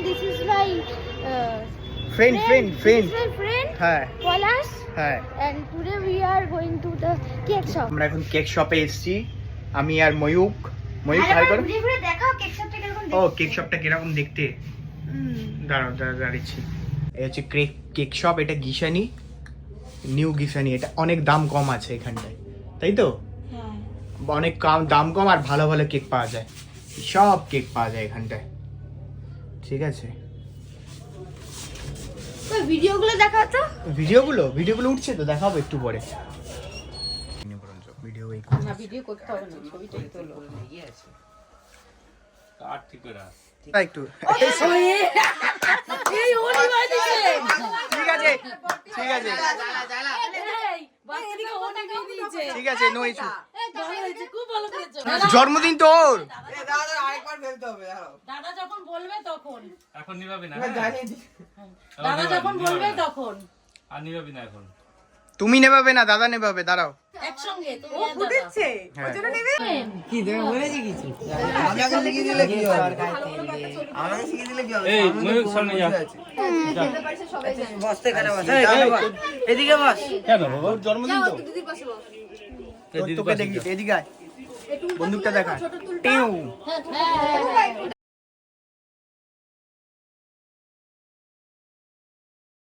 this is my friend. This is my friend. হ্যাঁ Palash. হ্যাঁ And today we are going to the cake shop. আমরা এখন cake শপে এসেছি আমি আর ময়ূক হাই করো ঘুরে দেখাও কেক শপটা কিরকম ও কেক শপটা কিরকম দেখতে দাঁড়াচ্ছি এই হচ্ছে কেক শপ এটা গিশানি নিউ গিশানি এটা অনেক দাম কম আছে এখানটায় তাই তো অনেক দাম কম আর ভালো ভালো কেক পাওয়া যায় সব কেক পাওয়া যায় এখানটায় ঠিক আছে তো ভিডিওগুলো দেখাও তো ভিডিওগুলো উঠছে তো দেখাবো একটু পরে ভিডিও না ভিডিও করতে হবে না ছবিটাই তোলো কাট ঠিক করে একটু এই ওলি বাদিছে ঠিক আছে এদিকে ওটা দিয়ে দিয়েছে ঠিক আছে নো ইস্যু ভালো হয়েছে খুব ভালো করেছো জন্মদিন তোর দাদা যখন বলবে তখন এখন নিবাবি না দাদা যখন বলবে তখন আর নিবাবি না এখন তুমি নেবাবে না দাদা নেবাবে দাঁড়াও একসঙ্গে তুমি আর দাদা হ্যাঁ কি দেবে বলেছি কিছু আমাকে শিখিয়ে দিলে কি হবে আমাকে শিখিয়ে দিলে কি হবে এই ময়ূর সামনে যা বসতে কেন বস এদিকে বস কেন বাবা জন্মদিন তো তোকে দেখি এদিকে আয় বন্দুকটা দেখা টেউ